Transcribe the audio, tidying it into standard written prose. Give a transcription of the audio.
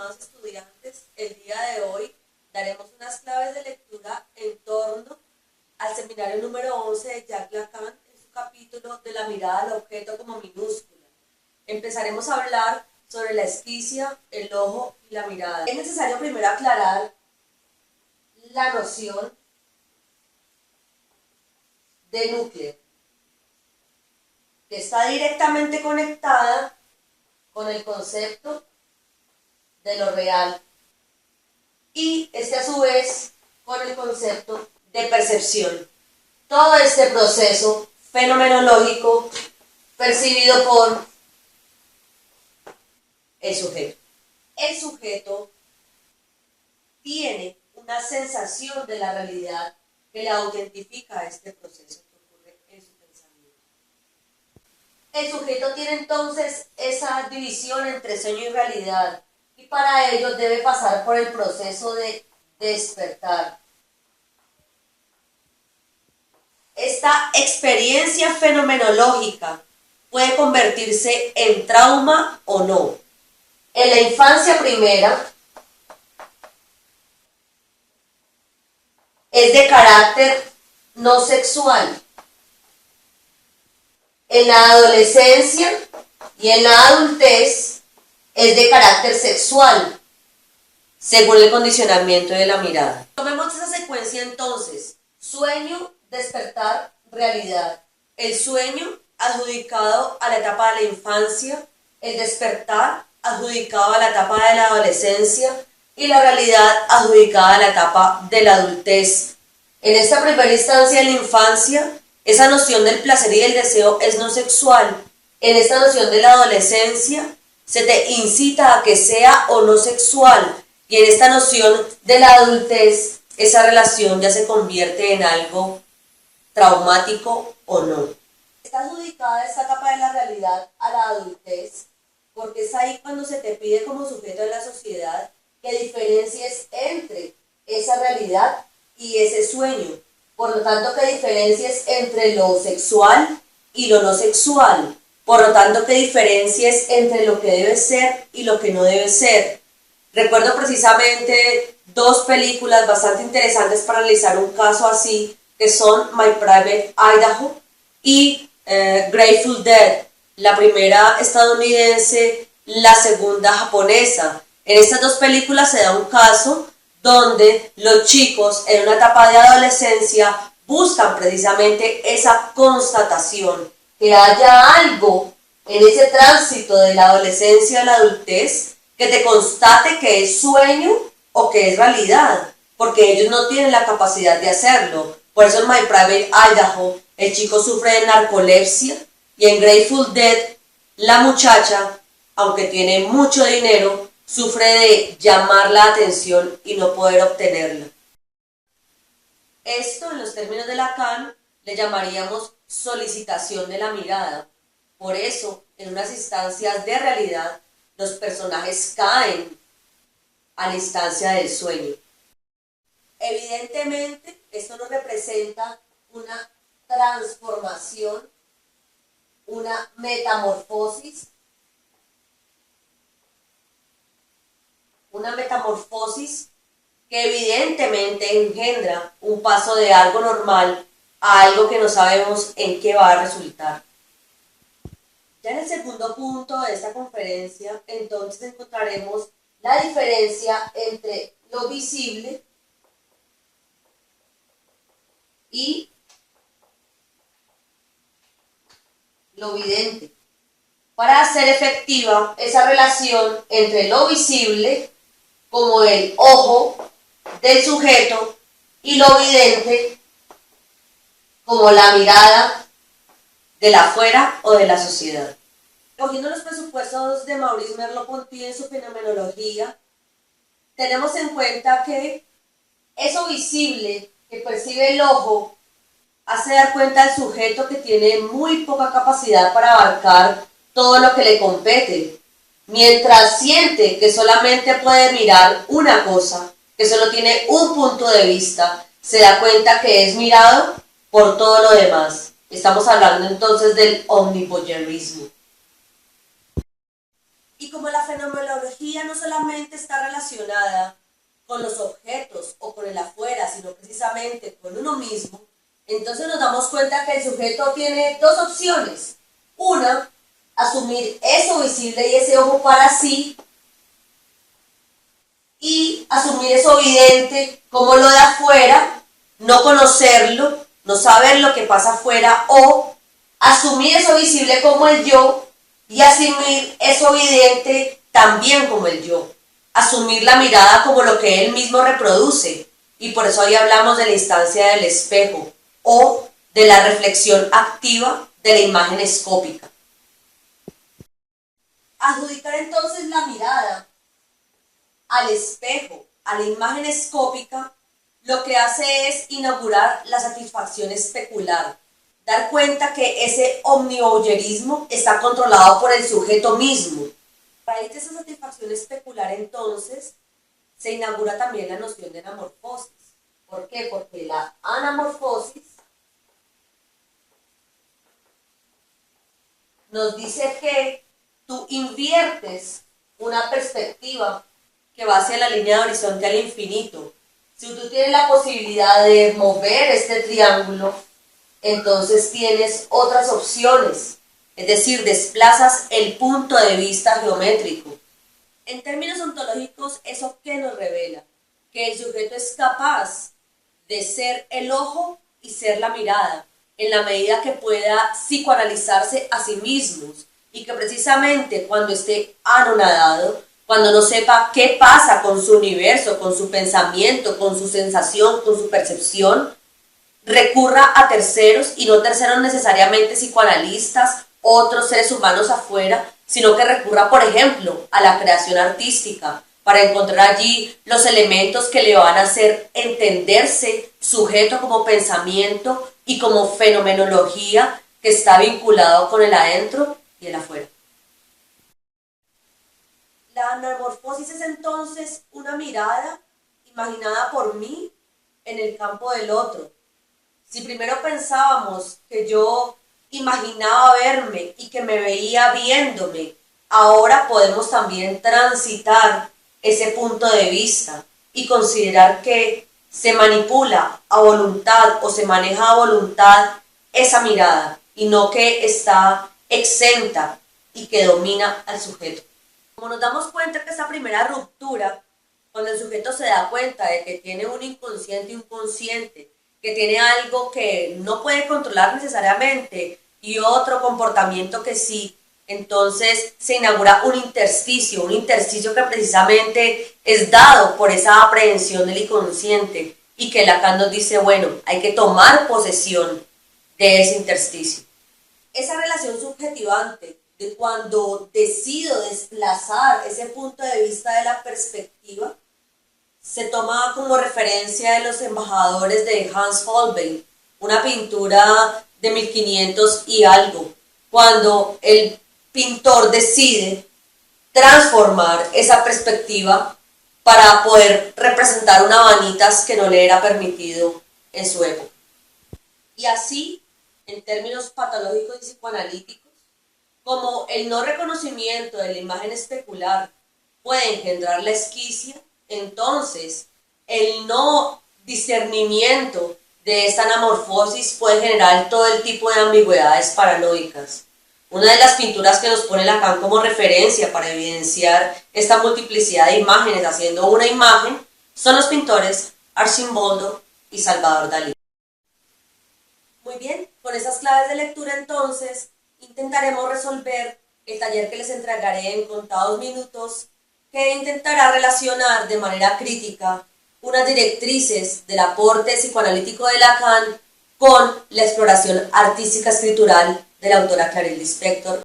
estimados estudiantes, el día de hoy daremos unas claves de lectura en torno al seminario número 11 de Jacques Lacan en su capítulo de la mirada al objeto como minúscula. Empezaremos a hablar sobre la esquicia, el ojo y la mirada. Es necesario primero aclarar la noción de núcleo, que está directamente conectada con el concepto de lo real y a su vez con el concepto de percepción. Todo este proceso fenomenológico percibido por el sujeto. El sujeto tiene una sensación de la realidad que le autentifica este proceso que ocurre en su pensamiento. El sujeto tiene entonces esa división entre sueño y realidad, y para ello debe pasar por el proceso de despertar. Esta experiencia fenomenológica puede convertirse en trauma o no. En la infancia primera es de carácter no sexual. En la adolescencia y en la adultez es de carácter sexual, según el condicionamiento de la mirada. Tomemos esa secuencia entonces: sueño, despertar, realidad. El sueño adjudicado a la etapa de la infancia, el despertar adjudicado a la etapa de la adolescencia y la realidad adjudicada a la etapa de la adultez. En esta primera instancia, en la infancia, esa noción del placer y del deseo es no sexual. En esta noción de la adolescencia, se te incita a que sea o no sexual. Y en esta noción de la adultez, esa relación ya se convierte en algo traumático o no. Está adjudicada esta etapa de la realidad a la adultez, porque es ahí cuando se te pide como sujeto de la sociedad que diferencies entre esa realidad y ese sueño. Por lo tanto, que diferencies entre lo sexual y lo no sexual. Por lo tanto, que diferencies entre lo que debe ser y lo que no debe ser. Recuerdo precisamente dos películas bastante interesantes para analizar un caso así, que son My Private Idaho y Grateful Dead, la primera estadounidense, la segunda japonesa. En estas dos películas se da un caso donde los chicos en una etapa de adolescencia buscan precisamente esa constatación, que haya algo en ese tránsito de la adolescencia a la adultez que te constate que es sueño o que es realidad, porque ellos no tienen la capacidad de hacerlo. Por eso en My Private Idaho el chico sufre de narcolepsia y en Grateful Dead la muchacha, aunque tiene mucho dinero, sufre de llamar la atención y no poder obtenerla. Esto, en los términos de Lacan, le llamaríamos solicitación de la mirada. Por eso, en unas instancias de realidad, los personajes caen a la instancia del sueño. Evidentemente, esto nos representa una transformación, una metamorfosis que evidentemente engendra un paso de algo normal a algo que no sabemos en qué va a resultar. Ya en el segundo punto de esta conferencia, entonces encontraremos la diferencia entre lo visible y lo vidente, para hacer efectiva esa relación entre lo visible, como el ojo del sujeto, y lo vidente, como la mirada de la afuera o de la sociedad. Cogiendo los presupuestos de Maurice Merleau-Ponty en su fenomenología, tenemos en cuenta que eso visible que percibe el ojo hace dar cuenta al sujeto que tiene muy poca capacidad para abarcar todo lo que le compete, mientras siente que solamente puede mirar una cosa, que solo tiene un punto de vista, se da cuenta que es mirado por todo lo demás. Estamos hablando entonces del omnivoyeurismo. Y como la fenomenología no solamente está relacionada con los objetos o con el afuera, sino precisamente con uno mismo, entonces nos damos cuenta que el sujeto tiene dos opciones. Una, asumir eso visible y ese ojo para sí, y asumir eso evidente como lo de afuera, no conocerlo, no saber lo que pasa afuera, o asumir eso visible como el yo y asumir eso evidente también como el yo. Asumir la mirada como lo que él mismo reproduce, y por eso ahí hablamos de la instancia del espejo o de la reflexión activa de la imagen escópica. Adjudicar entonces la mirada al espejo, a la imagen escópica, lo que hace es inaugurar la satisfacción especular, dar cuenta que ese omnivoyerismo está controlado por el sujeto mismo. A raíz de esa satisfacción especular, entonces, se inaugura también la noción de anamorfosis. ¿Por qué? Porque la anamorfosis nos dice que tú inviertes una perspectiva que va hacia la línea de horizonte al infinito. Si tú tienes la posibilidad de mover este triángulo, entonces tienes otras opciones, es decir, desplazas el punto de vista geométrico. En términos ontológicos, ¿eso qué nos revela? Que el sujeto es capaz de ser el ojo y ser la mirada, en la medida que pueda psicoanalizarse a sí mismos, y que precisamente cuando esté anonadado, cuando no sepa qué pasa con su universo, con su pensamiento, con su sensación, con su percepción, recurra a terceros, y no terceros necesariamente psicoanalistas, otros seres humanos afuera, sino que recurra, por ejemplo, a la creación artística, para encontrar allí los elementos que le van a hacer entenderse sujeto como pensamiento y como fenomenología que está vinculado con el adentro y el afuera. La anamorfosis es entonces una mirada imaginada por mí en el campo del otro. Si primero pensábamos que yo imaginaba verme y que me veía viéndome, ahora podemos también transitar ese punto de vista y considerar que se manipula a voluntad o se maneja a voluntad esa mirada, y no que está exenta y que domina al sujeto. Como nos damos cuenta que esa primera ruptura, cuando el sujeto se da cuenta de que tiene un inconsciente y un consciente, que tiene algo que no puede controlar necesariamente y otro comportamiento que sí, entonces se inaugura un intersticio que precisamente es dado por esa aprehensión del inconsciente, y que Lacan nos dice, bueno, hay que tomar posesión de ese intersticio. Esa relación subjetivante de cuando decido desplazar ese punto de vista de la perspectiva, se toma como referencia de los embajadores de Hans Holbein, una pintura de 1500 y algo, cuando el pintor decide transformar esa perspectiva para poder representar una vanitas que no le era permitido en su época. Y así, en términos patológicos y psicoanalíticos, como el no reconocimiento de la imagen especular puede engendrar la esquicia, entonces el no discernimiento de esta anamorfosis puede generar todo el tipo de ambigüedades paranoicas. Una de las pinturas que nos pone Lacan como referencia para evidenciar esta multiplicidad de imágenes haciendo una imagen son los pintores Arcimboldo y Salvador Dalí. Muy bien, con esas claves de lectura entonces intentaremos resolver el taller que les entregaré en contados minutos, que intentará relacionar de manera crítica unas directrices del aporte psicoanalítico de Lacan con la exploración artística escritural de la autora Clarice Lispector.